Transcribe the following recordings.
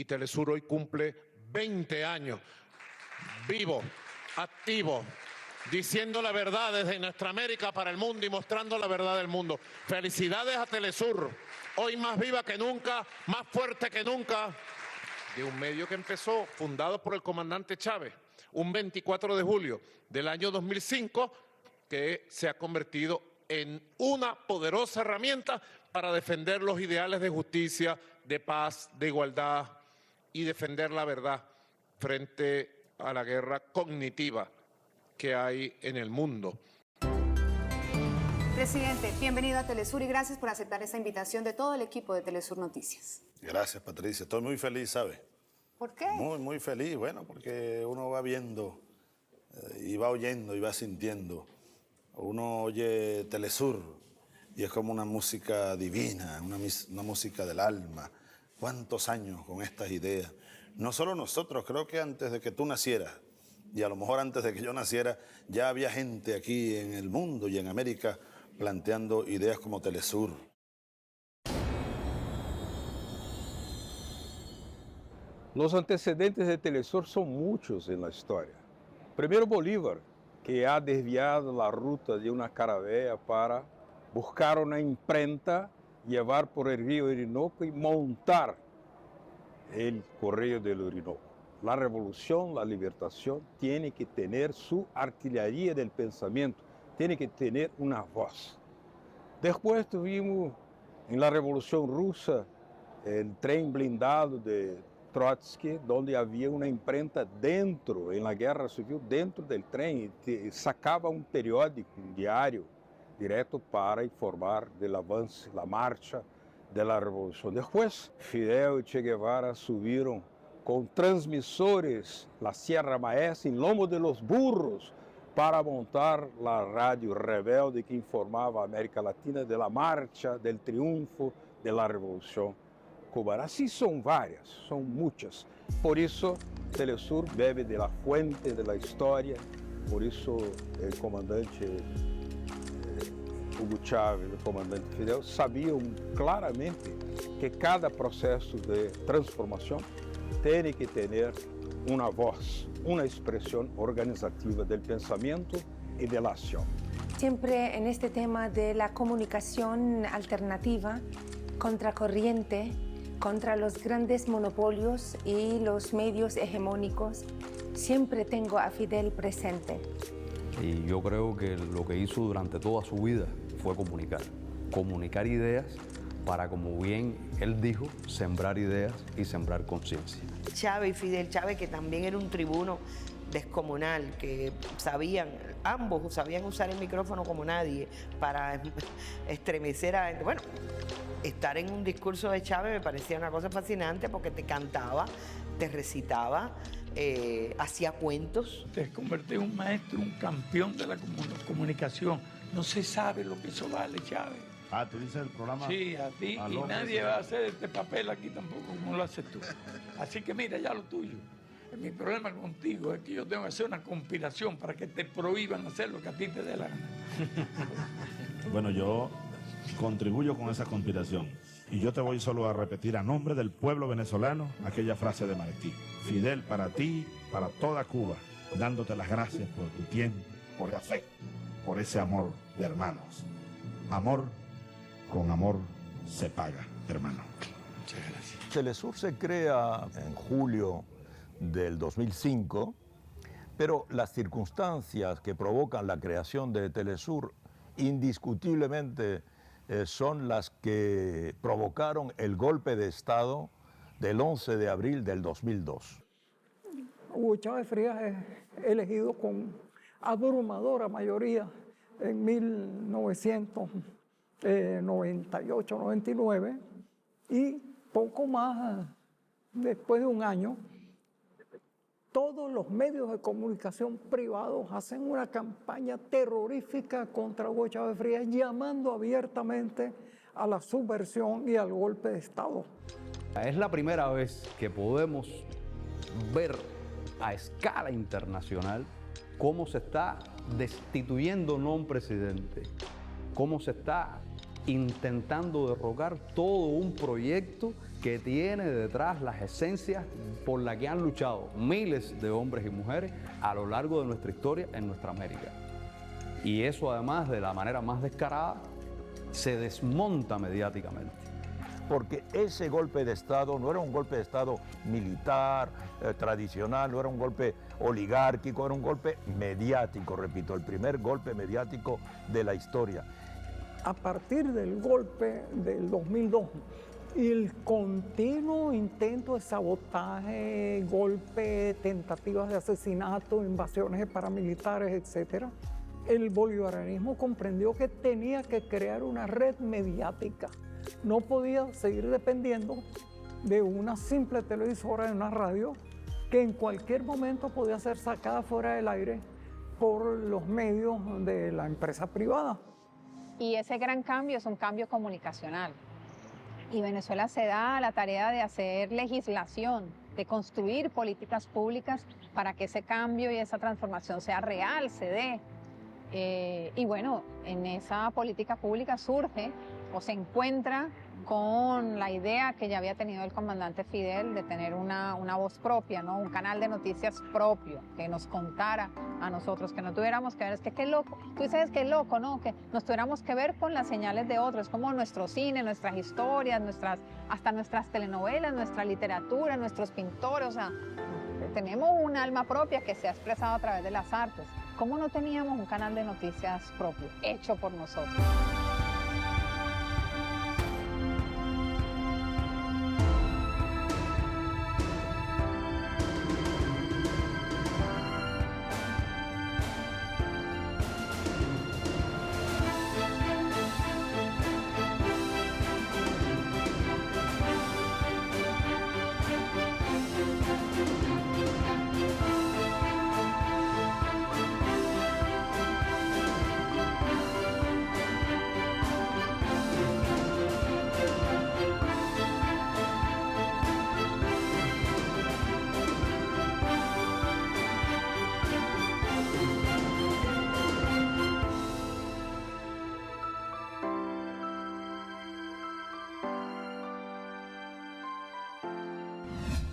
y Telesur hoy cumple 20 años, vivo, activo, diciendo la verdad desde nuestra América para el mundo y mostrando la verdad del mundo. Felicidades a Telesur, hoy más viva que nunca, más fuerte que nunca, de un medio que empezó, fundado por el comandante Chávez, un 24 de julio del año 2005, que se ha convertido en una poderosa herramienta para defender los ideales de justicia, de paz, de igualdad y defender la verdad frente a la guerra cognitiva que hay en el mundo. Presidente, bienvenido a Telesur y gracias por aceptar esta invitación de todo el equipo de Telesur Noticias. Gracias, Patricia. Estoy muy feliz, ¿sabes? ¿Por qué? Muy feliz. Bueno, porque uno va viendo y va oyendo y va sintiendo. Uno oye Telesur y es como una música divina, una música del alma. ¿Cuántos años con estas ideas? No solo nosotros, creo que antes de que tú nacieras, y a lo mejor antes de que yo naciera, ya había gente aquí en el mundo y en América planteando ideas como Telesur. Los antecedentes de Telesur son muchos en la historia. Primero Bolívar, que ha desviado la ruta de una caravella para buscar una imprenta, llevar por el río Orinoco y montar el correo del Orinoco. La revolución, la libertación, tiene que tener su artillería del pensamiento, tiene que tener una voz. Después tuvimos en la Revolución Rusa el tren blindado de Trotsky, donde había una imprenta dentro, en la guerra civil, dentro del tren, y sacaba un periódico, un diario, directo para informar del avance, la marcha de la revolución. Después, Fidel y Che Guevara subieron con transmisores la Sierra Maestra en lomo de los burros para montar la radio rebelde que informaba a América Latina de la marcha, del triunfo de la revolución cubana. Así son varias, son muchas. Por eso Telesur bebe de la fuente de la historia, por eso el comandante Hugo Chávez, el comandante Fidel, sabían claramente que cada proceso de transformación tiene que tener una voz, una expresión organizativa del pensamiento y de la acción. Siempre en este tema de la comunicación alternativa, contracorriente, contra los grandes monopolios y los medios hegemónicos, siempre tengo a Fidel presente. Y yo creo que lo que hizo durante toda su vida fue comunicar ideas para, como bien él dijo, sembrar ideas y sembrar conciencia. Chávez y Fidel Chávez, que también era un tribuno descomunal, que ambos sabían usar el micrófono como nadie para estremecer a gente. Bueno, estar en un discurso de Chávez me parecía una cosa fascinante porque te cantaba, te recitaba, hacía cuentos. Te convertí en un maestro, un campeón de la comunicación. No se sabe lo que eso vale, Chávez. Ah, tú dices el programa. Sí, a ti, y nadie va a hacer este papel aquí tampoco como lo haces tú. Así que mira, ya lo tuyo. Mi problema contigo es que yo tengo que hacer una conspiración para que te prohíban hacer lo que a ti te dé la gana. Bueno, yo contribuyo con esa conspiración. Y yo te voy solo a repetir a nombre del pueblo venezolano aquella frase de Martí. Fidel, para ti, para toda Cuba, dándote las gracias por tu tiempo, por el afecto, por ese amor de hermanos. Amor con amor se paga, hermano. Muchas gracias. Telesur se crea en julio del 2005, pero las circunstancias que provocan la creación de Telesur indiscutiblemente son las que provocaron el golpe de Estado del 11 de abril del 2002. Hugo Chávez Frías es elegido con abrumadora mayoría en 1998, 99, y poco más después de un año, todos los medios de comunicación privados hacen una campaña terrorífica contra Hugo Chávez Frías, llamando abiertamente a la subversión y al golpe de Estado. Es la primera vez que podemos ver a escala internacional cómo se está destituyendo no un presidente, cómo se está intentando derrocar todo un proyecto que tiene detrás las esencias por las que han luchado miles de hombres y mujeres a lo largo de nuestra historia en nuestra América. Y eso además, de la manera más descarada, se desmonta mediáticamente. Porque ese golpe de Estado no era un golpe de Estado militar, tradicional, no era un golpe oligárquico, era un golpe mediático, repito, el primer golpe mediático de la historia. A partir del golpe del 2002 y el continuo intento de sabotaje, golpe, tentativas de asesinato, invasiones de paramilitares, etc., el bolivarianismo comprendió que tenía que crear una red mediática. No podía seguir dependiendo de una simple televisora, de una radio, que en cualquier momento podía ser sacada fuera del aire por los medios de la empresa privada. Y ese gran cambio es un cambio comunicacional. Y Venezuela se da la tarea de hacer legislación, de construir políticas públicas para que ese cambio y esa transformación sea real, se dé. Y bueno, en esa política pública surge o se encuentra con la idea que ya había tenido el comandante Fidel de tener una voz propia, ¿no? Un canal de noticias propio, que nos contara a nosotros, que no tuviéramos que ver, es que qué loco, tú sabes qué loco, ¿no? Que nos tuviéramos que ver con las señales de otros, como nuestro cine, nuestras historias, hasta nuestras telenovelas, nuestra literatura, nuestros pintores, o sea, tenemos un alma propia que se ha expresado a través de las artes. ¿Cómo no teníamos un canal de noticias propio, hecho por nosotros?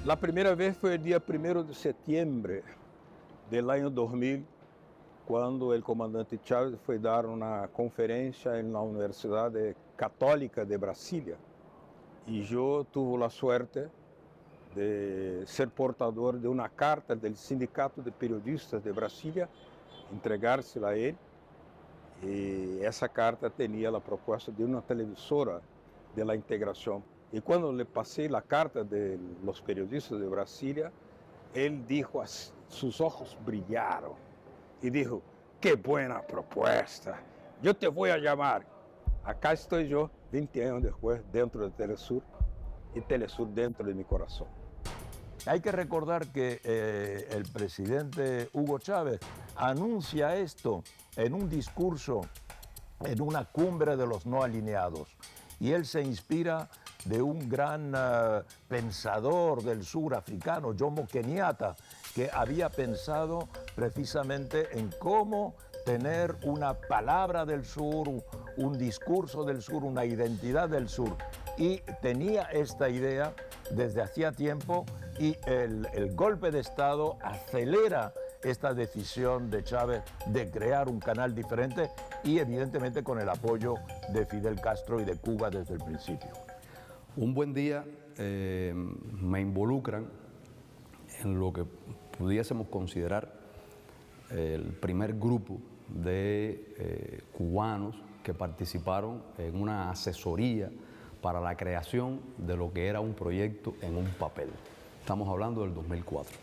La primera vez fue el día 1 de septiembre del año 2000, cuando el comandante Chávez fue a dar una conferencia en la Universidad Católica de Brasilia. Y yo tuve la suerte de ser portador de una carta del Sindicato de Periodistas de Brasilia, entregársela a él. Y esa carta tenía la propuesta de una televisora de la integración. Y cuando le pasé la carta de los periodistas de Brasilia, él dijo, sus ojos brillaron y dijo, qué buena propuesta, yo te voy a llamar. Acá estoy yo, 20 años después, dentro de Telesur, y Telesur dentro de mi corazón. Hay que recordar que el presidente Hugo Chávez anuncia esto en un discurso, en una cumbre de los no alineados, y él se inspira de un gran pensador del sur africano, Jomo Kenyatta, que había pensado precisamente en cómo tener una palabra del sur, un discurso del sur, una identidad del sur. Y tenía esta idea desde hacía tiempo y el golpe de Estado acelera esta decisión de Chávez de crear un canal diferente y evidentemente con el apoyo de Fidel Castro y de Cuba desde el principio. Un buen día me involucran en lo que pudiésemos considerar el primer grupo de cubanos que participaron en una asesoría para la creación de lo que era un proyecto en un papel. Estamos hablando del 2004.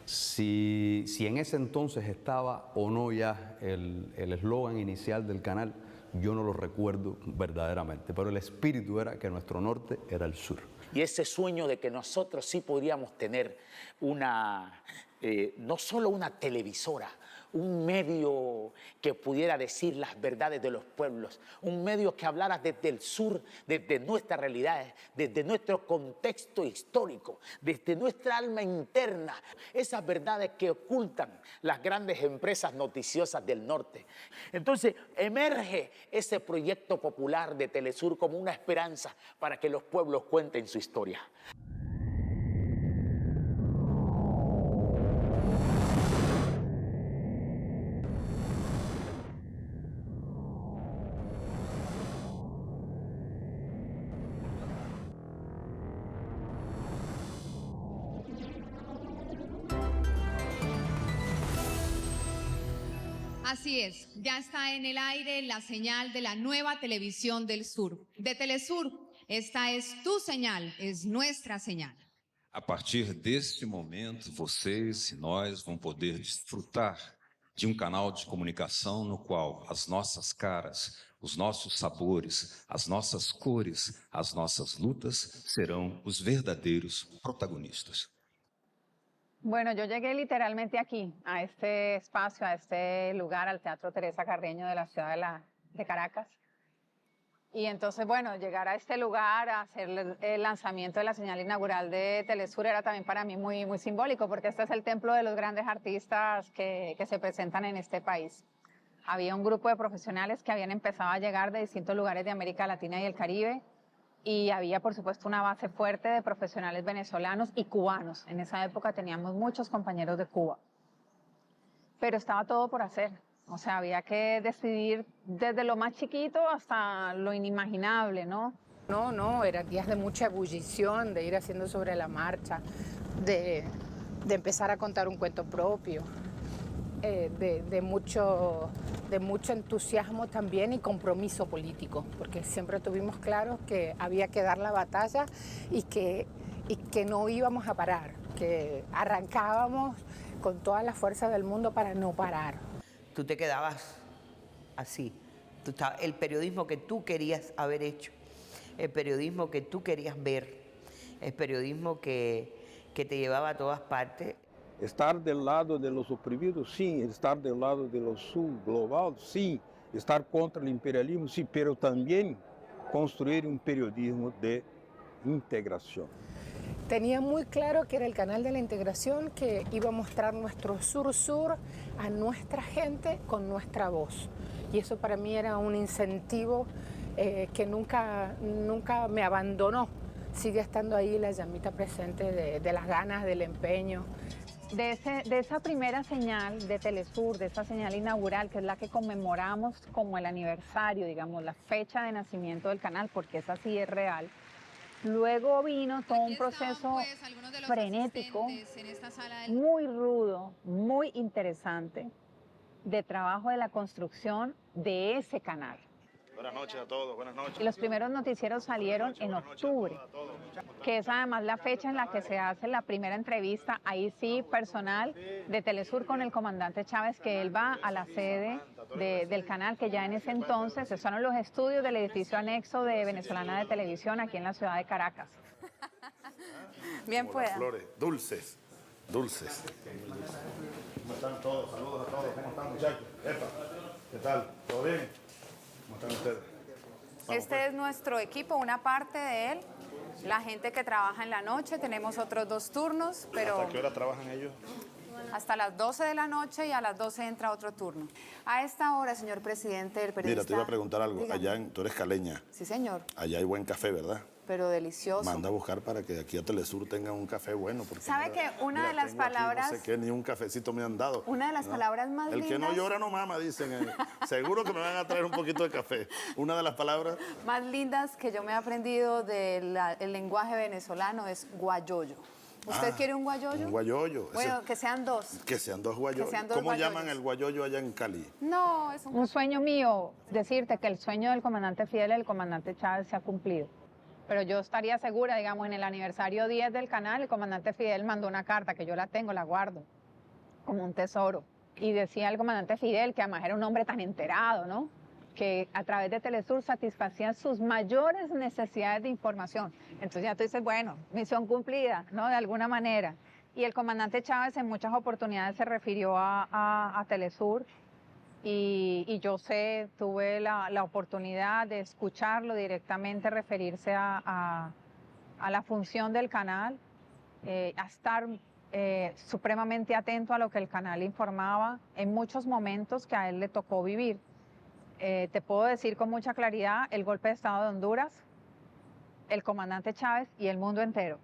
Si en ese entonces estaba o no ya el eslogan inicial del canal, yo no lo recuerdo verdaderamente, pero el espíritu era que nuestro norte era el sur. Y ese sueño de que nosotros sí podíamos tener no solo una televisora, un medio que pudiera decir las verdades de los pueblos, un medio que hablara desde el sur, desde nuestras realidades, desde nuestro contexto histórico, desde nuestra alma interna, esas verdades que ocultan las grandes empresas noticiosas del norte. Entonces emerge ese proyecto popular de Telesur como una esperanza para que los pueblos cuenten su historia. Así es, ya está en el aire la señal de la nueva televisión del sur. De Telesur, esta es tu señal, es nuestra señal. A partir deste momento, vocês e nós vamos poder desfrutar de canal de comunicação no qual as nossas caras, os nossos sabores, as nossas cores, as nossas lutas serão os verdadeiros protagonistas. Bueno, yo llegué literalmente aquí, a este espacio, a este lugar, al Teatro Teresa Carreño de la ciudad de Caracas. Y entonces, bueno, llegar a este lugar, a hacer el lanzamiento de la señal inaugural de Telesur era también para mí muy, muy simbólico, porque este es el templo de los grandes artistas que se presentan en este país. Había un grupo de profesionales que habían empezado a llegar de distintos lugares de América Latina y el Caribe, y había, por supuesto, una base fuerte de profesionales venezolanos y cubanos. En esa época teníamos muchos compañeros de Cuba. Pero estaba todo por hacer. O sea, había que decidir desde lo más chiquito hasta lo inimaginable, ¿no? No, eran días de mucha ebullición, de ir haciendo sobre la marcha, de empezar a contar un cuento propio, de mucho entusiasmo también y compromiso político, porque siempre tuvimos claro que había que dar la batalla y que no íbamos a parar, que arrancábamos con toda la fuerza del mundo para no parar. Tú te quedabas así, el periodismo que tú querías haber hecho, el periodismo que tú querías ver, el periodismo que te llevaba a todas partes. Estar del lado de los oprimidos, sí. Estar del lado de lo global, sí. Estar contra el imperialismo, sí. Pero también construir un periodismo de integración. Tenía muy claro que era el canal de la integración que iba a mostrar nuestro sur-sur a nuestra gente con nuestra voz. Y eso para mí era un incentivo que nunca me abandonó. Sigue estando ahí la llamita presente de las ganas, del empeño. De esa primera señal de Telesur, de esa señal inaugural, que es la que conmemoramos como el aniversario, digamos, la fecha de nacimiento del canal, porque esa sí es real. Luego vino todo un proceso frenético, muy rudo, muy interesante, de trabajo de la construcción de ese canal. Buenas noches a todos, buenas noches. Y los primeros noticieros salieron en octubre, que es además la fecha en la que se hace la primera entrevista, ahí sí, personal, de Telesur con el comandante Chávez, que él va a la sede del canal, que ya en ese entonces estaban los estudios del edificio anexo de Venezolana de Televisión aquí en la ciudad de Caracas. Bien pueda. Flores, dulces, dulces. ¿Cómo están todos? Saludos a todos. ¿Cómo están, muchachos? Epa, ¿qué tal? ¿Todo bien? ¿Cómo están ustedes? Este es nuestro equipo, una parte de él. La gente que trabaja en la noche, tenemos otros 2 turnos, pero... ¿Hasta qué hora trabajan ellos? Hasta las 12 de la noche y a las 12 entra otro turno. A esta hora, señor presidente, el periodista... Mira, te iba a preguntar algo. Dígame. Tú eres caleña. Sí, señor, Allá hay buen café, ¿verdad? pero delicioso. Manda a buscar para que aquí a Telesur tengan un café bueno. Porque ¿Sabe que una de las tengo aquí palabras... no sé qué, ni un cafecito me han dado. Una de las palabras más El lindas... que no llora no mama, dicen. Seguro que me van a traer un poquito de café. Una de las palabras... más lindas que yo me he aprendido del lenguaje venezolano es guayoyo. ¿Usted quiere un guayoyo? Un guayoyo. Bueno, que sean 2. Que sean 2 guayoyos. sean 2 ¿Cómo guayoyos. llaman el guayoyo allá en Cali? No, es un sueño mío decirte que el sueño del comandante Fidel y del comandante Chávez se ha cumplido. Pero yo estaría segura, digamos, en el aniversario 10 del canal, el comandante Fidel mandó una carta, que yo la tengo, la guardo, como un tesoro. Y decía el comandante Fidel, que además era un hombre tan enterado, ¿no?, que a través de Telesur satisfacían sus mayores necesidades de información. Entonces ya tú dices, bueno, misión cumplida, ¿no?, de alguna manera. Y el comandante Chávez en muchas oportunidades se refirió a Telesur y yo tuve la oportunidad de escucharlo directamente referirse a la función del canal, a estar supremamente atento a lo que el canal informaba en muchos momentos que a él le tocó vivir. Te puedo decir con mucha claridad, el golpe de Estado de Honduras, el comandante Chávez y el mundo entero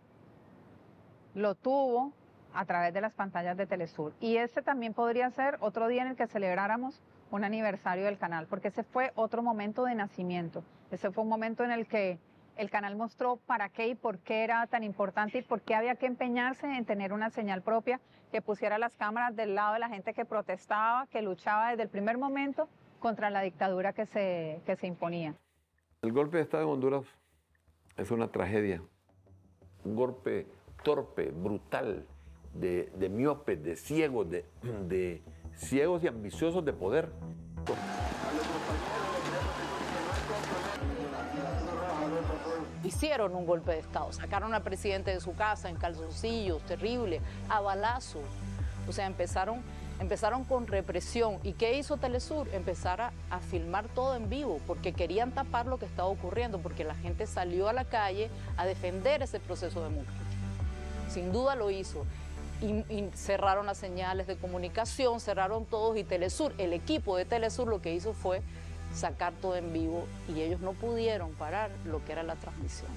lo tuvo a través de las pantallas de Telesur. Y ese también podría ser otro día en el que celebráramos un aniversario del canal, porque ese fue otro momento de nacimiento. Ese fue un momento en el que el canal mostró para qué y por qué era tan importante y por qué había que empeñarse en tener una señal propia que pusiera las cámaras del lado de la gente que protestaba, que luchaba desde el primer momento contra la dictadura que se imponía. El golpe de Estado en Honduras es una tragedia, un golpe torpe, brutal, de miopes, de ciegos, de ciegos y ambiciosos de poder. Hicieron un golpe de Estado, sacaron al presidente de su casa en calzoncillos, terrible, a balazos. O sea, empezaron con represión. ¿Y qué hizo Telesur? Empezar a filmar todo en vivo, porque querían tapar lo que estaba ocurriendo, porque la gente salió a la calle a defender ese proceso democrático. Sin duda lo hizo. Y cerraron las señales de comunicación, cerraron todos, y Telesur, el equipo de Telesur lo que hizo fue sacar todo en vivo y ellos no pudieron parar lo que era la transmisión.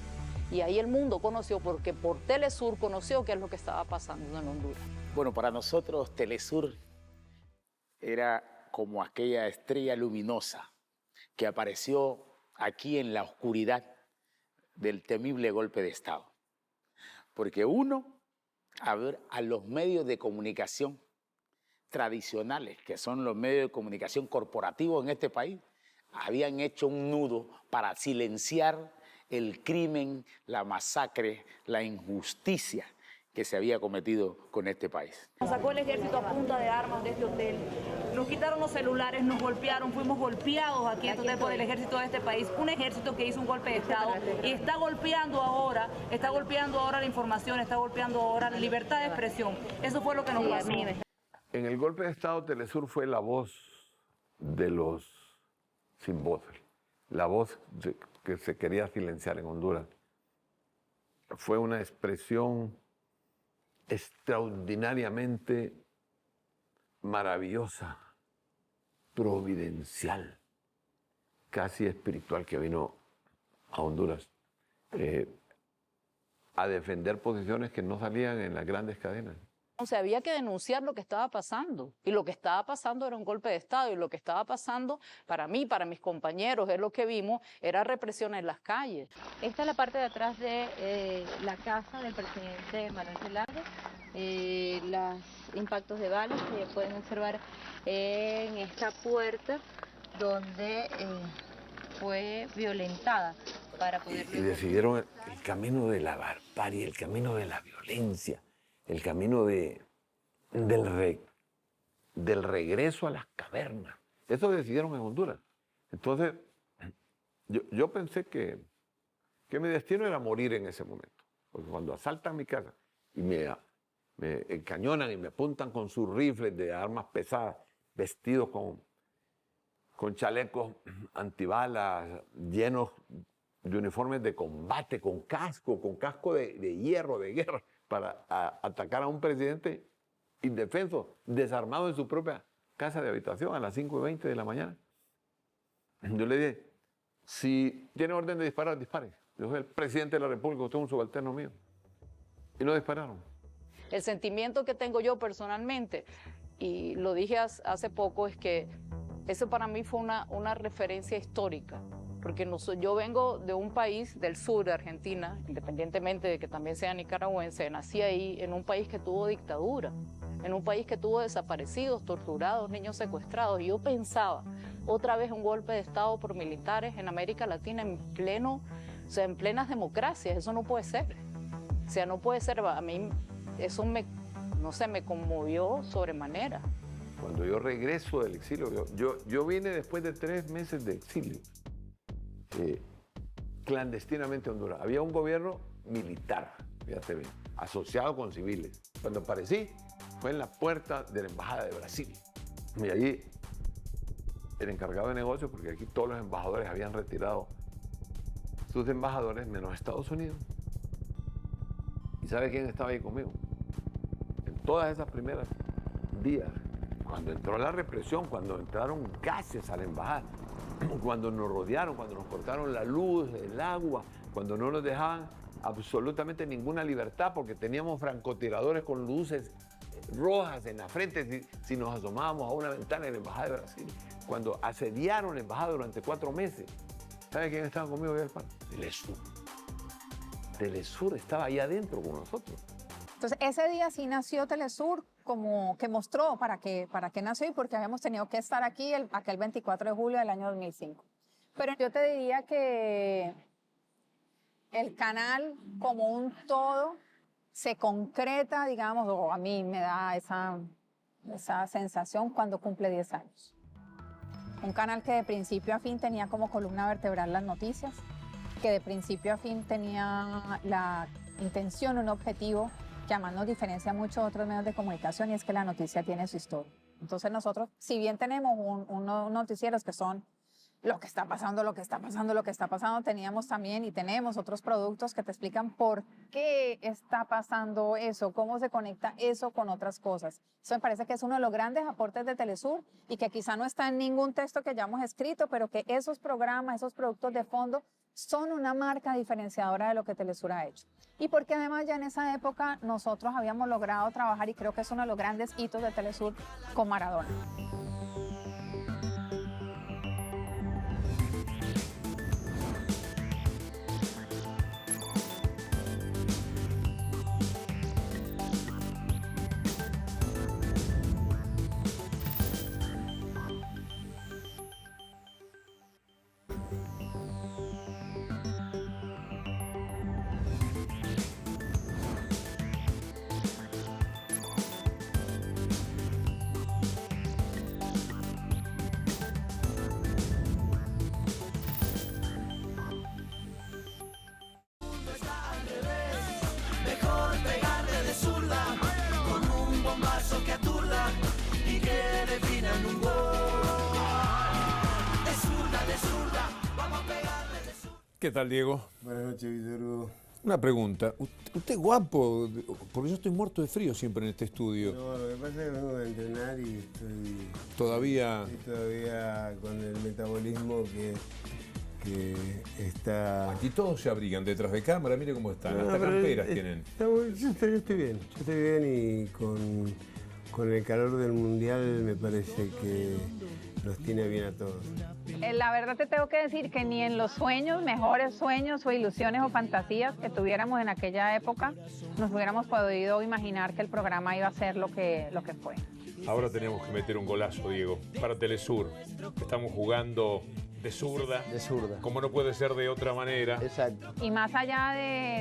Y ahí el mundo conoció, porque por Telesur conoció qué es lo que estaba pasando en Honduras. Bueno, para nosotros Telesur era como aquella estrella luminosa que apareció aquí en la oscuridad del temible golpe de Estado. Porque a los medios de comunicación tradicionales, que son los medios de comunicación corporativos en este país, habían hecho un nudo para silenciar el crimen, la masacre, la injusticia que se había cometido con este país. Nos sacó el ejército a punta de armas de este hotel, nos quitaron los celulares, nos golpearon, fuimos golpeados aquí en este hotel por el ejército de este país, un ejército que hizo un golpe de Estado y está golpeando ahora la información, está golpeando ahora la libertad de expresión. Eso fue lo que nos pasó. En el golpe de Estado, Telesur fue la voz de los sin voz, la voz que se quería silenciar en Honduras. Fue una expresión extraordinariamente maravillosa, providencial, casi espiritual, que vino a Honduras a defender posiciones que no salían en las grandes cadenas. O sea, había que denunciar lo que estaba pasando, y lo que estaba pasando era un golpe de Estado, y lo que estaba pasando para mí, para mis compañeros, es lo que vimos, era represión en las calles. Esta es la parte de atrás de la casa del presidente Manuel Zelaya, los impactos de balas que pueden observar en esta puerta donde fue violentada para poder... Y decidieron el camino de la barbarie, el camino de la violencia, el camino del regreso a las cavernas. Eso decidieron en Honduras. Entonces, yo pensé que mi destino era morir en ese momento. Porque cuando asaltan mi casa y me encañonan y me apuntan con sus rifles de armas pesadas, vestidos con chalecos antibalas, llenos de uniformes de combate, con casco de hierro, de guerra, para atacar a un presidente indefenso, desarmado en su propia casa de habitación a las 5:20 de la mañana. Yo le dije, si tiene orden de disparar, dispare. Yo soy el presidente de la República, usted es un subalterno mío. Y no dispararon. El sentimiento que tengo yo personalmente, y lo dije hace poco, es que eso para mí fue una referencia histórica. Porque yo vengo de un país del sur de Argentina, independientemente de que también sea nicaragüense, nací ahí en un país que tuvo dictadura, en un país que tuvo desaparecidos, torturados, niños secuestrados. Y yo pensaba, otra vez un golpe de Estado por militares en América Latina en plenas democracias. Eso no puede ser. O sea, no puede ser. A mí eso me conmovió sobremanera. Cuando yo regreso del exilio, yo vine después de 3 meses de exilio. Clandestinamente a Honduras. Había un gobierno militar, fíjate bien. asociado con civiles. Cuando aparecí fue en la puerta de la Embajada de Brasil. Y allí el encargado de negocios, porque aquí todos los embajadores habían retirado sus embajadores, menos Estados Unidos. ¿Y sabe quién estaba ahí conmigo? En todas esas primeras días, cuando entró la represión, cuando entraron gases a la embajada, cuando nos rodearon, cuando nos cortaron la luz, el agua, cuando no nos dejaban absolutamente ninguna libertad porque teníamos francotiradores con luces rojas en la frente si nos asomábamos a una ventana en la Embajada de Brasil. Cuando asediaron la embajada durante 4 meses, ¿sabe quién estaba conmigo ahí al pan? Telesur. Telesur estaba ahí adentro con nosotros. Entonces, ese día sí nació Telesur, como que mostró para qué nació y porque habíamos tenido que estar aquí aquel 24 de julio del año 2005. Pero yo te diría que el canal como un todo se concreta, digamos, o a mí me da esa sensación cuando cumple 10 años. Un canal que de principio a fin tenía como columna vertebral las noticias, que de principio a fin tenía la intención, un objetivo que además nos diferencia mucho de otros medios de comunicación, y es que la noticia tiene su historia. Entonces nosotros, si bien tenemos unos noticieros que son lo que está pasando, lo que está pasando, lo que está pasando, teníamos también y tenemos otros productos que te explican por qué está pasando eso, cómo se conecta eso con otras cosas. Eso me parece que es uno de los grandes aportes de Telesur y que quizá no está en ningún texto que hayamos escrito, pero que esos programas, esos productos de fondo son una marca diferenciadora de lo que Telesur ha hecho. Y porque además ya en esa época nosotros habíamos logrado trabajar, y creo que es uno de los grandes hitos de Telesur, con Maradona. ¿Qué tal, Diego? Buenas noches, Víctor Hugo. Una pregunta. ¿Usted es guapo? Porque yo estoy muerto de frío siempre en este estudio. No, lo que pasa es que vengo de entrenar y estoy Todavía con el metabolismo que está... Aquí todos se abrigan detrás de cámara, mire cómo están, hasta camperas tienen. Yo estoy bien y con el calor del Mundial me parece que nos tiene bien a todos. La verdad te tengo que decir que ni en los sueños, mejores sueños o ilusiones o fantasías que tuviéramos en aquella época, nos hubiéramos podido imaginar que el programa iba a ser lo que fue. Ahora tenemos que meter un golazo, Diego, para Telesur. Estamos jugando de zurda. De zurda. Como no puede ser de otra manera. Exacto. Y más allá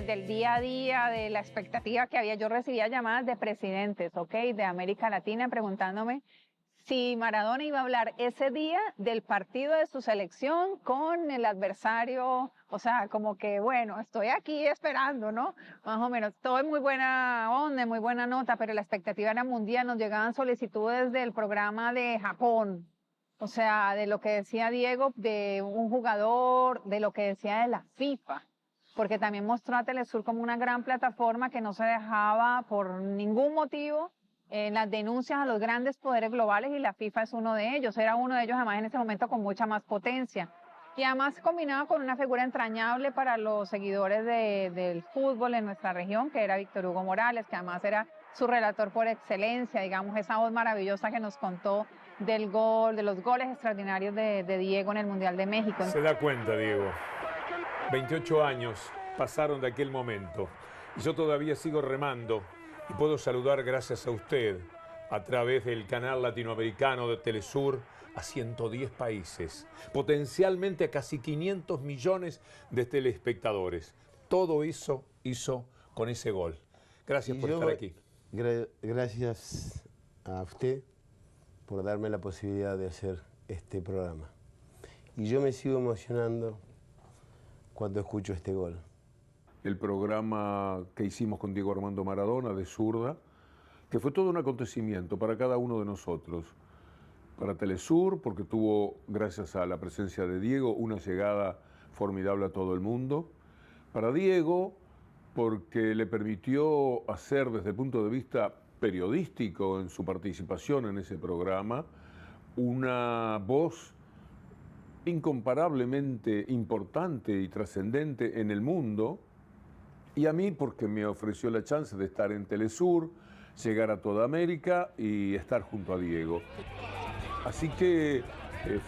del día a día, de la expectativa que había, yo recibía llamadas de presidentes, ¿ok?, de América Latina preguntándome si Maradona iba a hablar ese día del partido de su selección con el adversario, o sea, como que, bueno, estoy aquí esperando, ¿no? Más o menos, todo en muy buena onda, muy buena nota, pero la expectativa era mundial, nos llegaban solicitudes del programa de Japón, o sea, de lo que decía Diego, de un jugador, de lo que decía de la FIFA, porque también mostró a Telesur como una gran plataforma que no se dejaba por ningún motivo en las denuncias a los grandes poderes globales, y la FIFA es uno de ellos, era uno de ellos además en ese momento con mucha más potencia. Y además combinado con una figura entrañable para los seguidores del fútbol en nuestra región, que era Víctor Hugo Morales, que además era su relator por excelencia, digamos, esa voz maravillosa que nos contó del gol, de los goles extraordinarios de Diego en el Mundial de México. Se da cuenta, Diego. 28 años pasaron de aquel momento y yo todavía sigo remando. Y puedo saludar, gracias a usted, a través del canal latinoamericano de Telesur, a 110 países, potencialmente a casi 500 millones de telespectadores. Todo eso hizo con ese gol. Gracias por estar aquí. Gracias a usted por darme la posibilidad de hacer este programa. Y yo me sigo emocionando cuando escucho este gol. el programa que hicimos con Diego Armando Maradona de Zurda, que fue todo un acontecimiento para cada uno de nosotros. Para Telesur, porque tuvo, gracias a la presencia de Diego, una llegada formidable a todo el mundo. Para Diego, porque le permitió hacer desde el punto de vista periodístico en su participación en ese programa una voz incomparablemente importante y trascendente en el mundo, y a mí porque me ofreció la chance de estar en Telesur, llegar a toda América y estar junto a Diego. Así que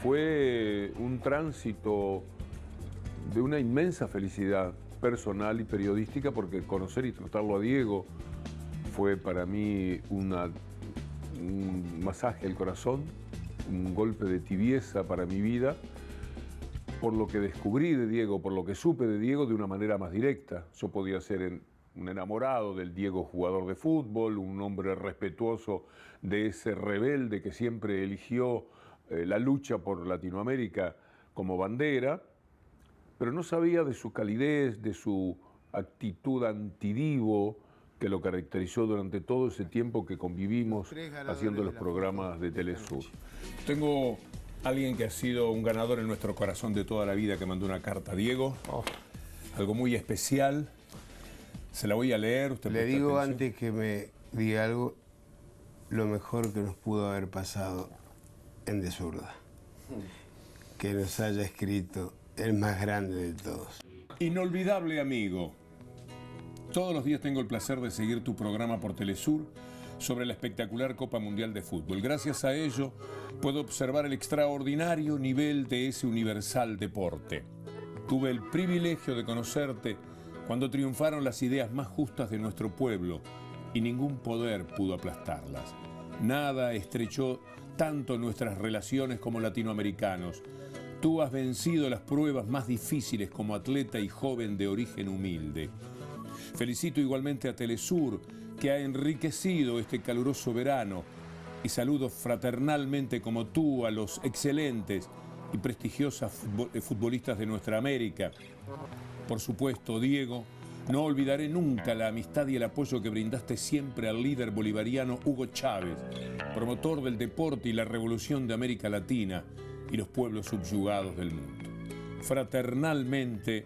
fue un tránsito de una inmensa felicidad personal y periodística, porque conocer y tratarlo a Diego fue para mí un masaje al corazón, un golpe de tibieza para mi vida, por lo que descubrí de Diego, por lo que supe de Diego de una manera más directa. Yo podía ser un enamorado del Diego jugador de fútbol, un hombre respetuoso de ese rebelde que siempre eligió la lucha por Latinoamérica como bandera, pero no sabía de su calidez, de su actitud antidivo que lo caracterizó durante todo ese tiempo que convivimos haciendo los programas de Telesur. Tengo alguien que ha sido un ganador en nuestro corazón de toda la vida, que mandó una carta a Diego, algo muy especial. Se la voy a leer. Usted le digo antes que me diga algo, lo mejor que nos pudo haber pasado en De Zurda. Que nos haya escrito el más grande de todos. Inolvidable amigo. Todos los días tengo el placer de seguir tu programa por Telesur sobre la espectacular Copa Mundial de Fútbol. Gracias a ello puedo observar el extraordinario nivel de ese universal deporte. Tuve el privilegio de conocerte cuando triunfaron las ideas más justas de nuestro pueblo y ningún poder pudo aplastarlas. Nada estrechó tanto nuestras relaciones como latinoamericanos. Tú has vencido las pruebas más difíciles como atleta y joven de origen humilde. Felicito igualmente a Telesur, que ha enriquecido este caluroso verano, y saludo fraternalmente como tú a los excelentes y prestigiosas futbolistas de nuestra América. Por supuesto, Diego, no olvidaré nunca la amistad y el apoyo que brindaste siempre al líder bolivariano Hugo Chávez, promotor del deporte y la revolución de América Latina y los pueblos subyugados del mundo. Fraternalmente,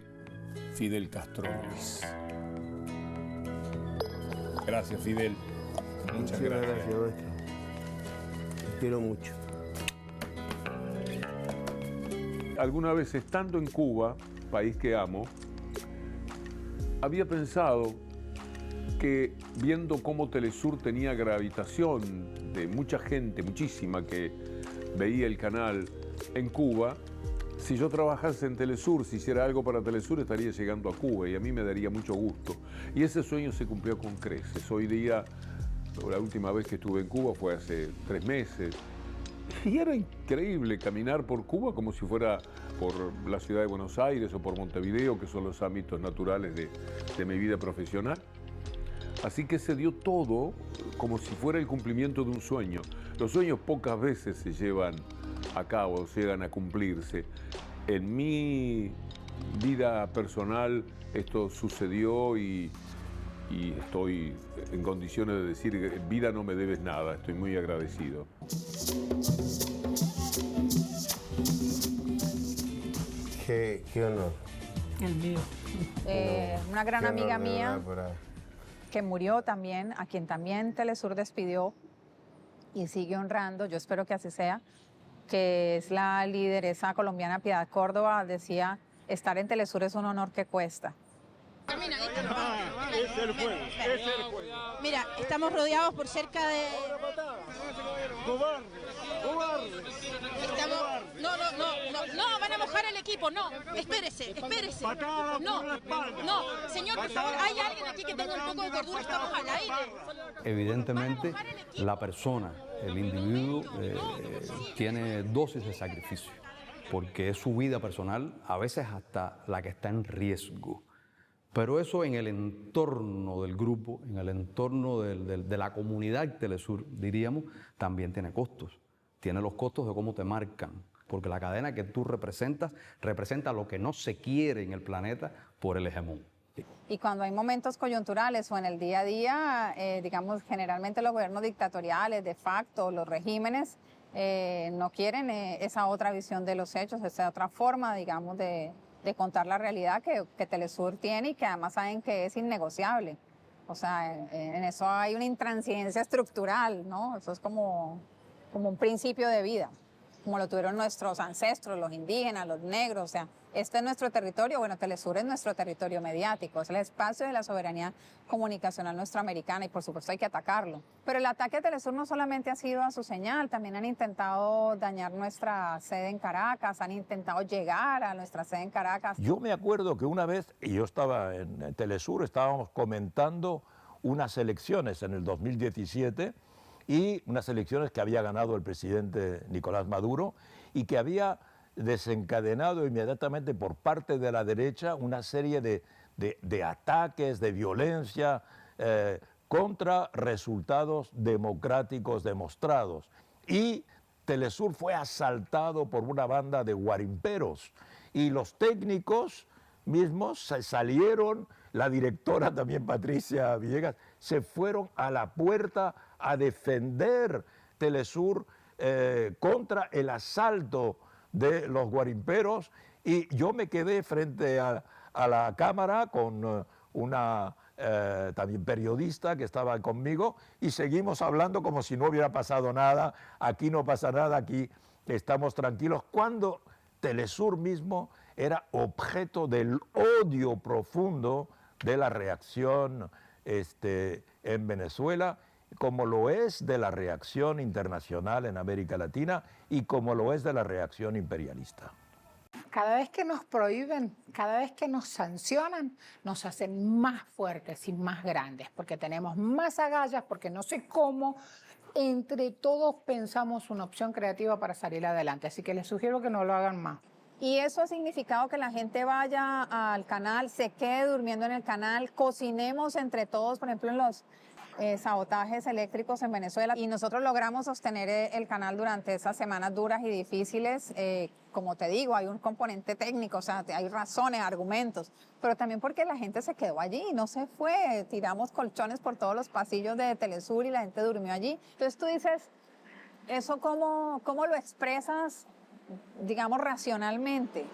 Fidel Castro Ruiz. Gracias, Fidel. Muchas gracias. Maestro. Te quiero mucho. Alguna vez, estando en Cuba, país que amo, había pensado que, viendo cómo Telesur tenía gravitación de mucha gente, muchísima, que veía el canal en Cuba, si yo trabajase en Telesur, si hiciera algo para Telesur, estaría llegando a Cuba y a mí me daría mucho gusto. Y ese sueño se cumplió con creces. Hoy día, la última vez que estuve en Cuba fue hace 3 meses. Y era increíble caminar por Cuba como si fuera por la ciudad de Buenos Aires o por Montevideo, que son los ámbitos naturales de mi vida profesional. Así que se dio todo como si fuera el cumplimiento de un sueño. Los sueños pocas veces se llevan a cabo, llegan a cumplirse. En mi vida personal esto sucedió y estoy en condiciones de decir, vida, no me debes nada, estoy muy agradecido. Qué honor. El mío. Una gran amiga mía que murió también, a quien también Telesur despidió y sigue honrando, yo espero que así sea, que es la lideresa colombiana Piedad Córdoba, decía, estar en Telesur es un honor que cuesta. Mira, estamos rodeados por cerca de... No, van a mojar el equipo, no, espérese. No, señor, por favor, hay alguien aquí que tenga un poco de cordura, estamos al aire. Evidentemente, la persona, el individuo, tiene dosis de sacrificio, porque es su vida personal, a veces hasta la que está en riesgo. Pero eso en el entorno del grupo, en el entorno de la comunidad Telesur, diríamos, también tiene costos. Tiene los costos de cómo te marcan, porque la cadena que tú representas representa lo que no se quiere en el planeta por el hegemón. Y cuando hay momentos coyunturales o en el día a día, digamos, generalmente los gobiernos dictatoriales, de facto, los regímenes, no quieren esa otra visión de los hechos, esa otra forma, digamos, de contar la realidad que Telesur tiene y que además saben que es innegociable. O sea, en eso hay una intransigencia estructural, ¿no? Eso es como un principio de vida, como lo tuvieron nuestros ancestros, los indígenas, los negros. O sea, este es nuestro territorio, bueno, Telesur es nuestro territorio mediático, es el espacio de la soberanía comunicacional nuestroamericana y por supuesto hay que atacarlo. Pero el ataque a Telesur no solamente ha sido a su señal, también han intentado dañar nuestra sede en Caracas, han intentado llegar a nuestra sede en Caracas. Yo me acuerdo que una vez, y yo estaba en Telesur, estábamos comentando unas elecciones en el 2017 y unas elecciones que había ganado el presidente Nicolás Maduro y que había desencadenado inmediatamente por parte de la derecha una serie de ataques, de violencia contra resultados democráticos demostrados. Y Telesur fue asaltado por una banda de guarimperos y los técnicos mismos se salieron, la directora también Patricia Villegas, se fueron a la puerta a defender Telesur contra el asalto de los guarimperos y yo me quedé frente a la cámara con una también periodista que estaba conmigo y seguimos hablando como si no hubiera pasado nada, aquí no pasa nada, aquí estamos tranquilos, cuando Telesur mismo era objeto del odio profundo de la reacción en Venezuela, como lo es de la reacción internacional en América Latina y como lo es de la reacción imperialista. Cada vez que nos prohíben, cada vez que nos sancionan, nos hacen más fuertes y más grandes, porque tenemos más agallas, porque no sé cómo, entre todos pensamos una opción creativa para salir adelante. Así que les sugiero que no lo hagan más. Y eso ha significado que la gente vaya al canal, se quede durmiendo en el canal, cocinemos entre todos, por ejemplo, en los sabotajes eléctricos en Venezuela. Y nosotros logramos sostener el canal durante esas semanas duras y difíciles. Como te digo, hay un componente técnico, o sea, hay razones, argumentos, pero también porque la gente se quedó allí, no se fue. Tiramos colchones por todos los pasillos de Telesur y la gente durmió allí. Entonces tú dices, ¿eso cómo lo expresas, digamos, racionalmente?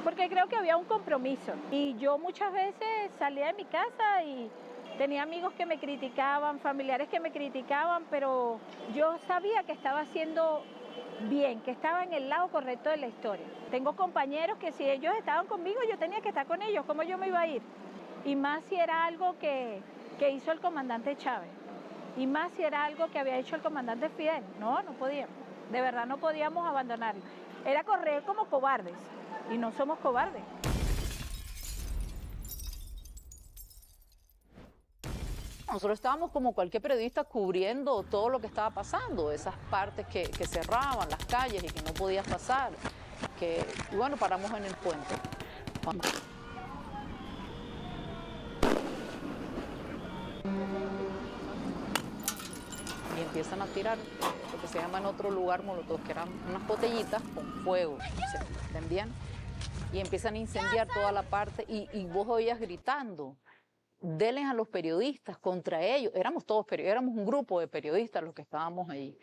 Porque creo que había un compromiso y yo muchas veces salía de mi casa y tenía amigos que me criticaban, familiares que me criticaban, pero yo sabía que estaba haciendo bien, que estaba en el lado correcto de la historia. Tengo compañeros que si ellos estaban conmigo, yo tenía que estar con ellos, ¿cómo yo me iba a ir? Y más si era algo que hizo el comandante Chávez, y más si era algo que había hecho el comandante Fidel. No podíamos, de verdad no podíamos abandonarlo. Era correr como cobardes, y no somos cobardes. Nosotros estábamos como cualquier periodista cubriendo todo lo que estaba pasando, esas partes que cerraban las calles y que no podías pasar. Y bueno, paramos en el puente. Y empiezan a tirar lo que se llama en otro lugar molotov, que eran unas botellitas con fuego, se prendían y empiezan a incendiar toda la parte y vos oías gritando. Denles a los periodistas contra ellos. Éramos un grupo de periodistas los que estábamos ahí.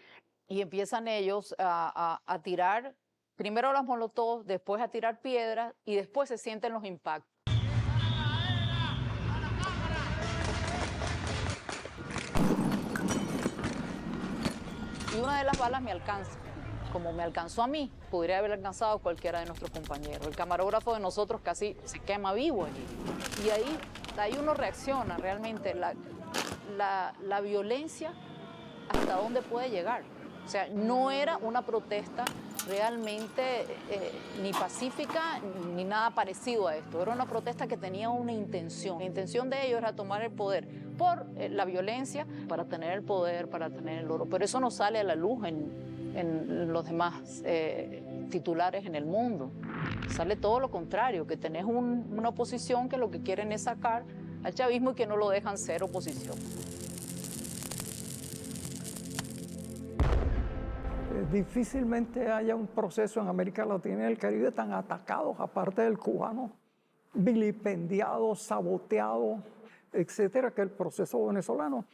Y empiezan ellos a tirar, primero las molotov, después a tirar piedras y después se sienten los impactos. Y una de las balas me alcanza. Como me alcanzó a mí, podría haber alcanzado a cualquiera de nuestros compañeros. El camarógrafo de nosotros casi se quema vivo allí. Y ahí uno reacciona realmente la violencia hasta dónde puede llegar. O sea, no era una protesta realmente ni pacífica ni nada parecido a esto. Era una protesta que tenía una intención. La intención de ellos era tomar el poder por la violencia para tener el poder, para tener el oro. Pero eso no sale a la luz en los demás titulares en el mundo. Sale todo lo contrario, que tenés una oposición que lo que quieren es sacar al chavismo y que no lo dejan ser oposición. Difícilmente haya un proceso en América Latina y el Caribe tan atacados, aparte del cubano, vilipendiado, saboteado, etcétera, que el proceso venezolano.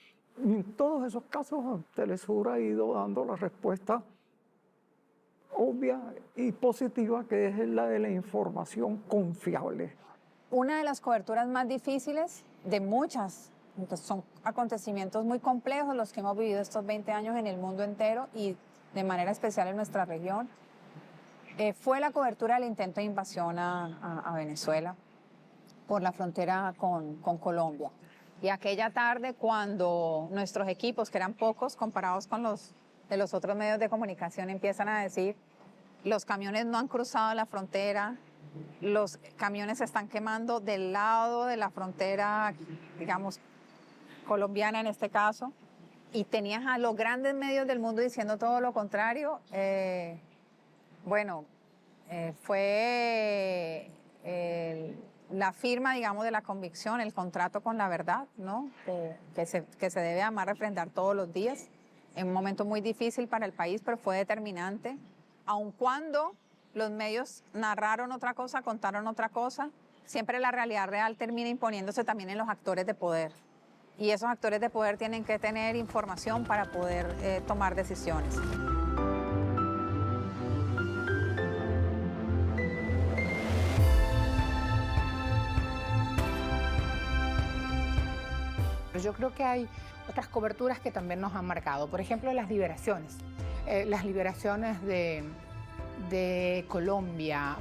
En todos esos casos, Telesur ha ido dando la respuesta obvia y positiva, que es la de la información confiable. Una de las coberturas más difíciles de muchas, son acontecimientos muy complejos los que hemos vivido estos 20 años en el mundo entero y de manera especial en nuestra región, fue la cobertura del intento de invasión a Venezuela por la frontera con Colombia. Y aquella tarde, cuando nuestros equipos, que eran pocos comparados con los de los otros medios de comunicación, empiezan a decir: los camiones no han cruzado la frontera, los camiones se están quemando del lado de la frontera, digamos, colombiana en este caso, y tenías a los grandes medios del mundo diciendo todo lo contrario. Fue la firma, digamos, de la convicción, el contrato con la verdad, ¿no? que se debe además refrendar todos los días, en un momento muy difícil para el país, pero fue determinante, aun cuando los medios narraron otra cosa, contaron otra cosa, siempre la realidad real termina imponiéndose también en los actores de poder. Y esos actores de poder tienen que tener información para poder tomar decisiones. Yo creo que hay otras coberturas que también nos han marcado. Por ejemplo, las liberaciones. Las liberaciones de Colombia.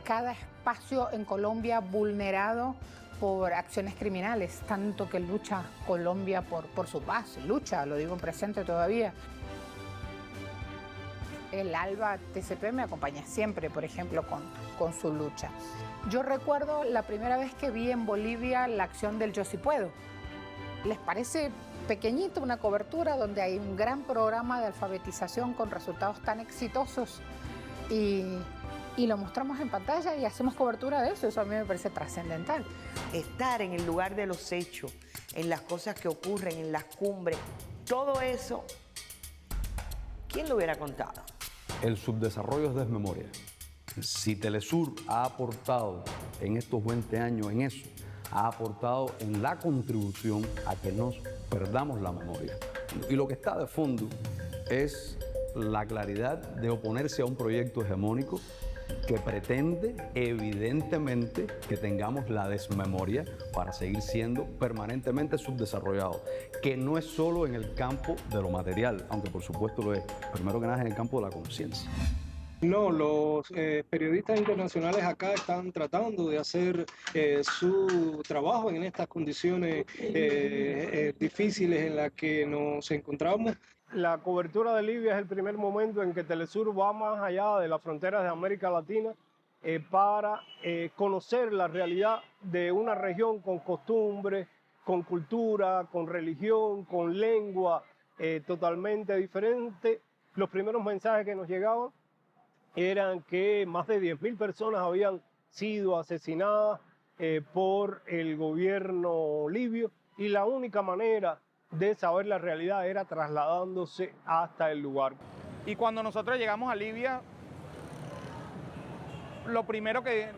Cada espacio en Colombia vulnerado por acciones criminales, tanto que lucha Colombia por su paz, lucha, lo digo en presente todavía. El ALBA TCP me acompaña siempre, por ejemplo, con su lucha. Yo recuerdo la primera vez que vi en Bolivia la acción del Yo Sí Puedo. ¿Les parece pequeñito una cobertura donde hay un gran programa de alfabetización con resultados tan exitosos? Y lo mostramos en pantalla y hacemos cobertura de eso. Eso a mí me parece trascendental. Estar en el lugar de los hechos, en las cosas que ocurren, en las cumbres, todo eso, ¿quién lo hubiera contado? El subdesarrollo es desmemoria. Si Telesur ha aportado en estos 20 años en eso, ha aportado en la contribución a que nos perdamos la memoria. Y lo que está de fondo es la claridad de oponerse a un proyecto hegemónico que pretende evidentemente que tengamos la desmemoria para seguir siendo permanentemente subdesarrollados, que no es solo en el campo de lo material, aunque por supuesto lo es, primero que nada es en el campo de la conciencia. No, los periodistas internacionales acá están tratando de hacer su trabajo en estas condiciones difíciles en las que nos encontramos. La cobertura de Libia es el primer momento en que Telesur va más allá de las fronteras de América Latina para conocer la realidad de una región con costumbres, con cultura, con religión, con lengua totalmente diferente. Los primeros mensajes que nos llegaban eran que más de 10.000 personas habían sido asesinadas por el gobierno libio y la única manera de saber la realidad era trasladándose hasta el lugar. Y cuando nosotros llegamos a Libia, lo primero que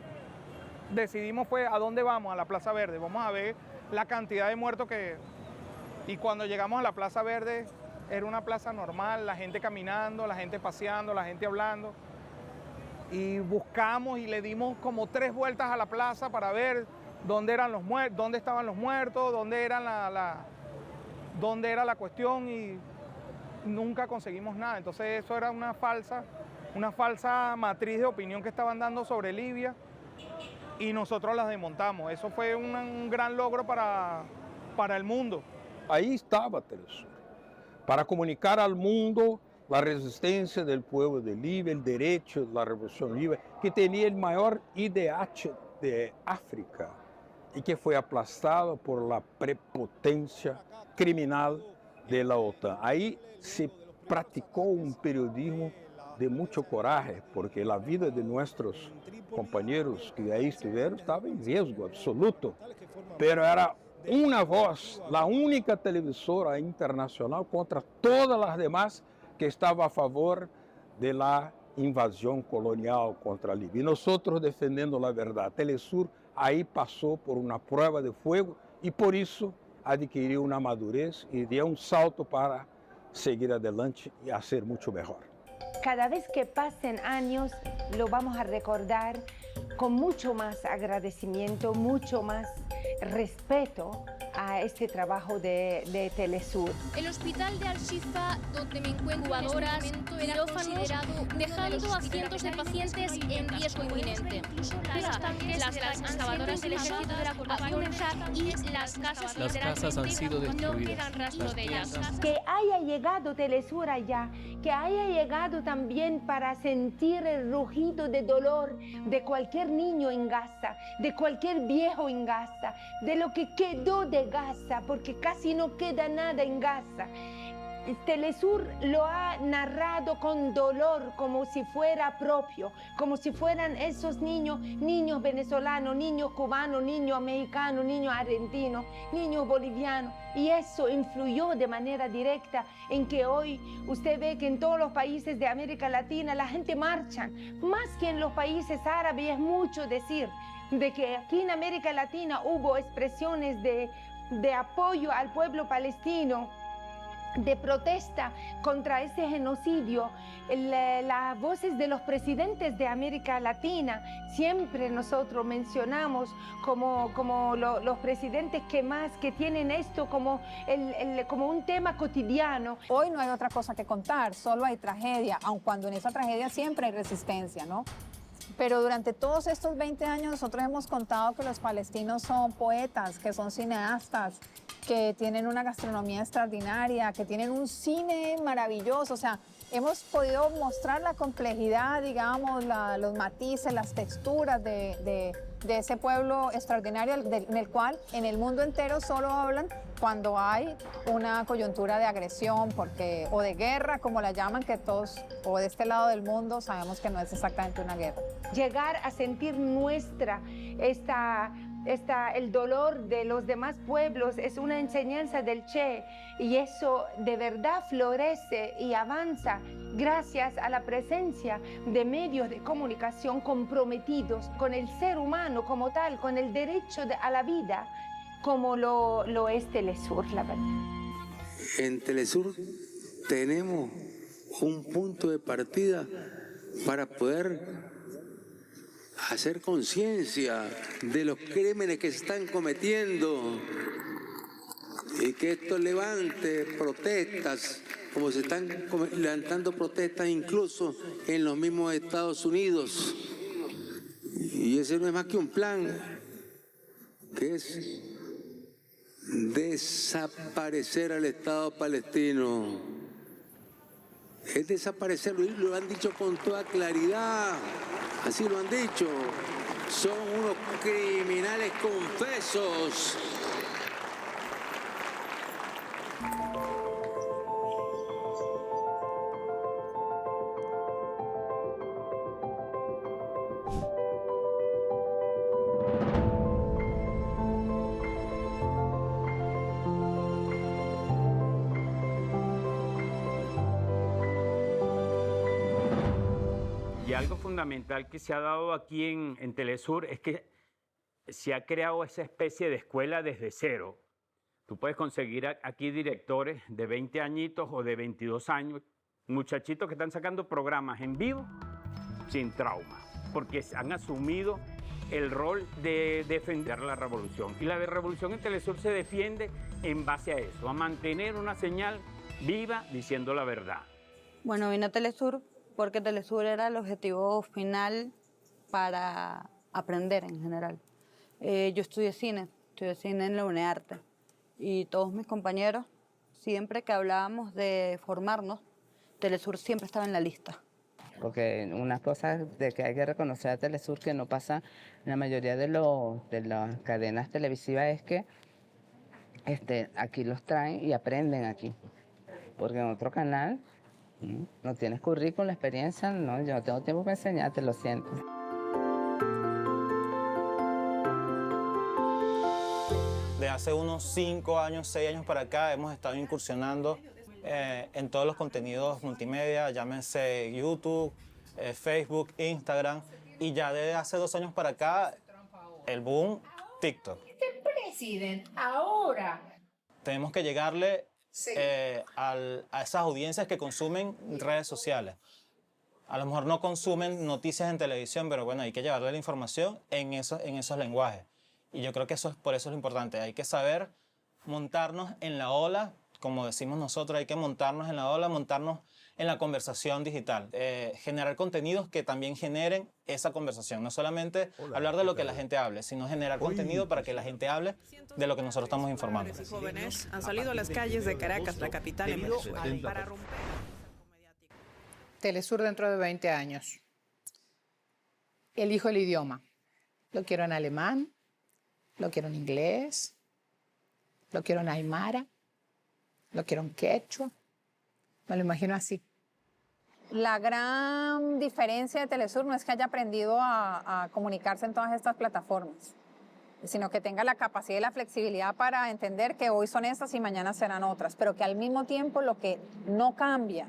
decidimos fue a dónde vamos, a la Plaza Verde. Vamos a ver la cantidad de muertos que... Y cuando llegamos a la Plaza Verde, era una plaza normal, la gente caminando, la gente paseando, la gente hablando. Y buscamos y le dimos como 3 vueltas a la plaza para ver dónde eran los muertos, dónde estaban los muertos, dónde era dónde era la cuestión, y nunca conseguimos nada. Entonces eso era una falsa matriz de opinión que estaban dando sobre Libia y nosotros las desmontamos. Eso fue un gran logro para el mundo. Ahí estaba Telesur, para comunicar al mundo la resistencia del pueblo de Libia, el derecho de la revolución libia, que tenía el mayor IDH de África y que fue aplastado por la prepotencia criminal de la OTAN. Ahí se practicó un periodismo de mucho coraje, porque la vida de nuestros compañeros que ahí estuvieron estaba en riesgo absoluto, pero era una voz, la única televisora internacional contra todas las demás que estaba a favor de la invasión colonial contra Libia. Y nosotros defendiendo la verdad. Telesur ahí pasó por una prueba de fuego y por eso adquirió una madurez y dio un salto para seguir adelante y hacer mucho mejor. Cada vez que pasen años, lo vamos a recordar con mucho más agradecimiento, mucho más respeto a este trabajo de Telesur. El hospital de Al-Shifa, donde me encuentro en este momento, era considerado dejando a cientos de pacientes en riesgo inminente. Las excavadoras del ejército de la ocupación y las casas han sido no destruidas. quedan rastro de ellas. Que haya llegado Telesur allá, que haya llegado también para sentir el rugido de dolor de cualquier niño en Gaza, de cualquier viejo en Gaza, de lo que quedó de Gaza, porque casi no queda nada en Gaza. Telesur lo ha narrado con dolor, como si fuera propio, como si fueran esos niños venezolanos, niños cubanos, niños mexicanos, niños argentinos, niños bolivianos. Y eso influyó de manera directa en que hoy usted ve que en todos los países de América Latina la gente marcha, más que en los países árabes. Y es mucho decir de que aquí en América Latina hubo expresiones de apoyo al pueblo palestino, de protesta contra ese genocidio. Las voces de los presidentes de América Latina siempre nosotros mencionamos como los presidentes que tienen esto como un tema cotidiano. Hoy no hay otra cosa que contar, solo hay tragedia, aun cuando en esa tragedia siempre hay resistencia, ¿no? Pero durante todos estos 20 años nosotros hemos contado que los palestinos son poetas, que son cineastas, que tienen una gastronomía extraordinaria, que tienen un cine maravilloso. O sea, hemos podido mostrar la complejidad, digamos, los matices, las texturas de ese pueblo extraordinario en el cual en el mundo entero solo hablan cuando hay una coyuntura de agresión o de guerra, como la llaman, que todos, o de este lado del mundo, sabemos que no es exactamente una guerra. Llegar a sentir el dolor de los demás pueblos es una enseñanza del Che, y eso de verdad florece y avanza gracias a la presencia de medios de comunicación comprometidos con el ser humano como tal, con el derecho a la vida, como lo es Telesur, la verdad. En Telesur tenemos un punto de partida para poder hacer conciencia de los crímenes que se están cometiendo y que esto levante protestas, como se están levantando protestas incluso en los mismos Estados Unidos. Y ese no es más que un plan, que es desaparecer al Estado palestino. Es desaparecerlo, y lo han dicho con toda claridad, así lo han dicho. Son unos criminales confesos. Y algo fundamental que se ha dado aquí en Telesur es que se ha creado esa especie de escuela desde cero. Tú puedes conseguir aquí directores de 20 añitos o de 22 años, muchachitos que están sacando programas en vivo sin trauma, porque han asumido el rol de defender la revolución. Y la revolución en Telesur se defiende en base a eso, a mantener una señal viva diciendo la verdad. Bueno, vine a Telesur porque Telesur era el objetivo final para aprender en general. Yo estudié cine en la UNEARTE, y todos mis compañeros, siempre que hablábamos de formarnos, Telesur siempre estaba en la lista. Porque una cosa de que hay que reconocer a Telesur que no pasa en la mayoría de las cadenas televisivas es que aquí los traen y aprenden aquí. Porque en otro canal no tienes currículum, experiencia, no, yo no tengo tiempo para enseñarte, lo siento. De hace unos 5 años, 6 años para acá, hemos estado incursionando en todos los contenidos multimedia, llámese YouTube, Facebook, Instagram, y ya desde hace 2 años para acá el boom TikTok. Este presidente ahora. Tenemos que llegarle a esas audiencias que consumen redes sociales. A lo mejor no consumen noticias en televisión, pero bueno, hay que llevarle la información en esos lenguajes. Y yo creo que por eso es lo importante. Hay que saber montarnos en la ola, como decimos nosotros, hay que montarnos en la ola, montarnos en la conversación digital. Generar contenidos que también generen esa conversación. No solamente hablar de lo que la gente hable, sino generar contenido para que la gente hable de lo que nosotros estamos informando. Los jóvenes han salido a las calles de Caracas, la capital en Venezuela, para romper. Telesur dentro de 20 años. Elijo el idioma. Lo quiero en alemán, lo quiero en inglés, lo quiero en aymara, lo quiero en quechua. Me lo imagino así. La gran diferencia de Telesur no es que haya aprendido a comunicarse en todas estas plataformas, sino que tenga la capacidad y la flexibilidad para entender que hoy son estas y mañana serán otras, pero que al mismo tiempo lo que no cambia,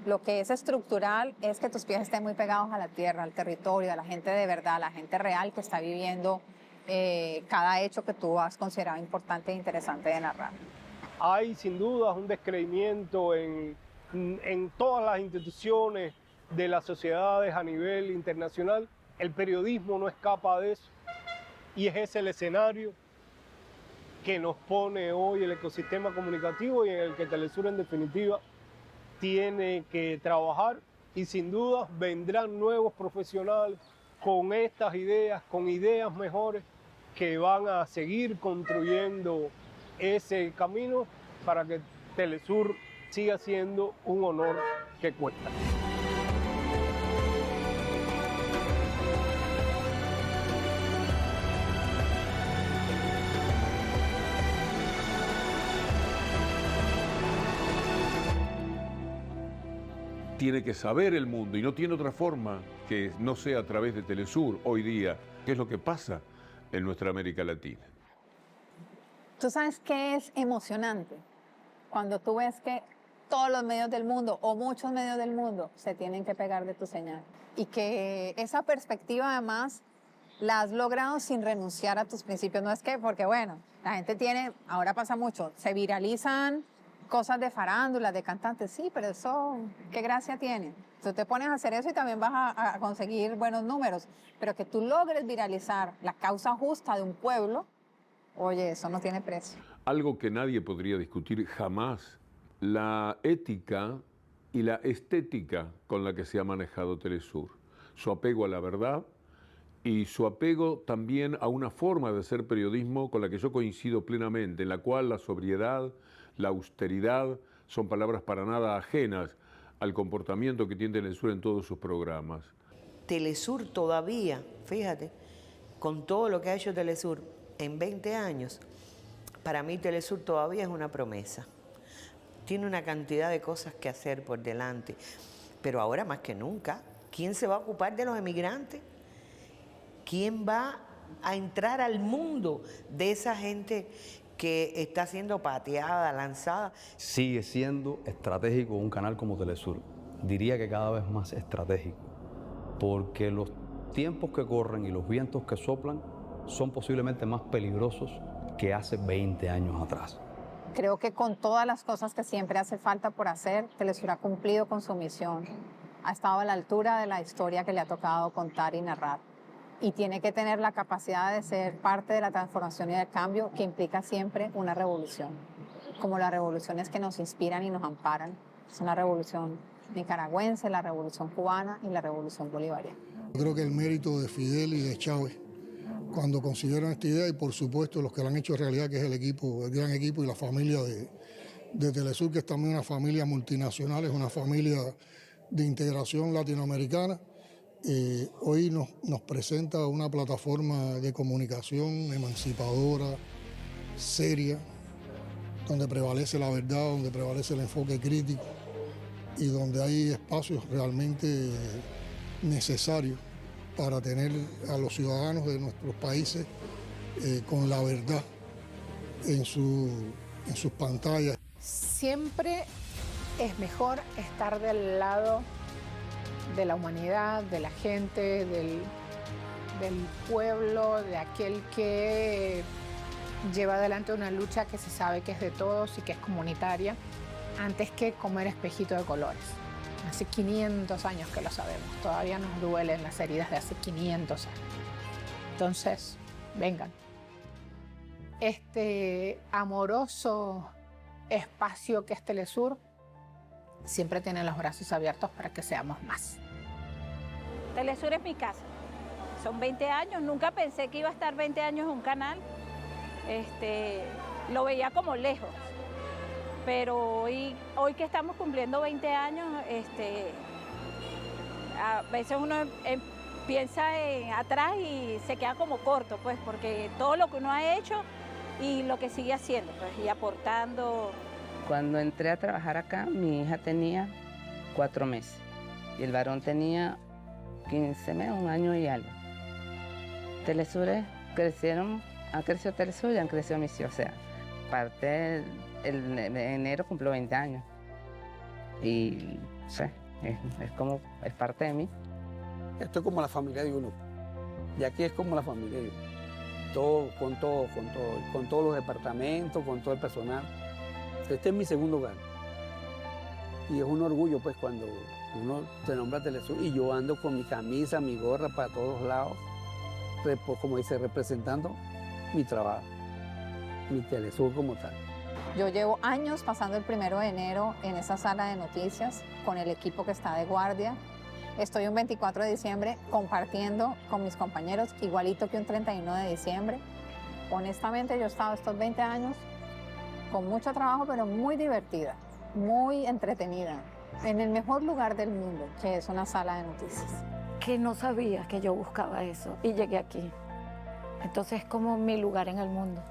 lo que es estructural, es que tus pies estén muy pegados a la tierra, al territorio, a la gente de verdad, a la gente real que está viviendo cada hecho que tú has considerado importante e interesante de narrar. Hay sin duda un descreimiento en todas las instituciones de las sociedades a nivel internacional. El periodismo no escapa de eso y es ese el escenario que nos pone hoy el ecosistema comunicativo y en el que Telesur en definitiva tiene que trabajar, y sin duda vendrán nuevos profesionales con estas ideas, con ideas mejores que van a seguir construyendo ese camino para que Telesur siga siendo un honor que cuesta. Tiene que saber el mundo y no tiene otra forma que no sea a través de Telesur hoy día, qué es lo que pasa en nuestra América Latina. ¿Tú sabes qué es emocionante? Cuando tú ves que todos los medios del mundo o muchos medios del mundo se tienen que pegar de tu señal y que esa perspectiva además la has logrado sin renunciar a tus principios. No es que, porque bueno, la gente tiene, ahora pasa mucho, se viralizan cosas de farándulas, de cantantes, sí, pero eso, ¿qué gracia tiene? Tú te pones a hacer eso y también vas a conseguir buenos números, pero que tú logres viralizar la causa justa de un pueblo, oye, eso no tiene precio. Algo que nadie podría discutir jamás, la ética y la estética con la que se ha manejado Telesur. Su apego a la verdad y su apego también a una forma de hacer periodismo con la que yo coincido plenamente, en la cual la sobriedad, la austeridad son palabras para nada ajenas al comportamiento que tiene Telesur en todos sus programas. Telesur todavía, fíjate, con todo lo que ha hecho Telesur en 20 años, para mí Telesur todavía es una promesa. Tiene una cantidad de cosas que hacer por delante, pero ahora más que nunca, ¿quién se va a ocupar de los emigrantes? ¿Quién va a entrar al mundo de esa gente que está siendo pateada, lanzada? Sigue siendo estratégico un canal como Telesur. Diría que cada vez más estratégico, porque los tiempos que corren y los vientos que soplan son posiblemente más peligrosos que hace 20 años atrás. Creo que con todas las cosas que siempre hace falta por hacer, Telesur ha cumplido con su misión. Ha estado a la altura de la historia que le ha tocado contar y narrar. Y tiene que tener la capacidad de ser parte de la transformación y del cambio que implica siempre una revolución. Como las revoluciones que nos inspiran y nos amparan. Es la revolución nicaragüense, la revolución cubana y la revolución bolivariana. Creo que el mérito de Fidel y de Chávez, cuando consiguieron esta idea, y por supuesto los que la han hecho realidad, que es el equipo, el gran equipo y la familia de Telesur, que es también una familia multinacional, es una familia de integración latinoamericana. Hoy nos presenta una plataforma de comunicación emancipadora, seria, donde prevalece la verdad, donde prevalece el enfoque crítico y donde hay espacios realmente necesarios para tener a los ciudadanos de nuestros países con la verdad en sus pantallas. Siempre es mejor estar del lado de la humanidad, de la gente, del pueblo, de aquel que lleva adelante una lucha que se sabe que es de todos y que es comunitaria, antes que comer espejito de colores. Hace 500 años que lo sabemos, todavía nos duelen las heridas de hace 500 años. Entonces, vengan. Este amoroso espacio que es Telesur siempre tiene los brazos abiertos para que seamos más. Telesur es mi casa. Son 20 años, nunca pensé que iba a estar 20 años en un canal. Lo veía como lejos. Pero hoy que estamos cumpliendo 20 años, a veces uno piensa atrás y se queda como corto, pues, porque todo lo que uno ha hecho y lo que sigue haciendo, pues, y aportando. Cuando entré a trabajar acá, mi hija tenía 4 meses y el varón tenía 15 meses, 1 año y algo. Telesur ha crecido Telesur y han crecido mis hijos, o sea, parte en enero cumplo 20 años y no sé, es parte de mí. Esto es como la familia de uno, y aquí es como la familia de uno, con todos los departamentos, con todo el personal. Este es mi segundo hogar y es un orgullo pues cuando uno se nombra Telesur y yo ando con mi camisa, mi gorra para todos lados, como dice, representando mi trabajo, mi Telesur como tal. Yo llevo años pasando el 1 de enero en esa sala de noticias con el equipo que está de guardia. Estoy un 24 de diciembre compartiendo con mis compañeros, igualito que un 31 de diciembre. Honestamente, yo he estado estos 20 años con mucho trabajo, pero muy divertida, muy entretenida, en el mejor lugar del mundo, que es una sala de noticias. Que no sabía que yo buscaba eso y llegué aquí. Entonces es como mi lugar en el mundo.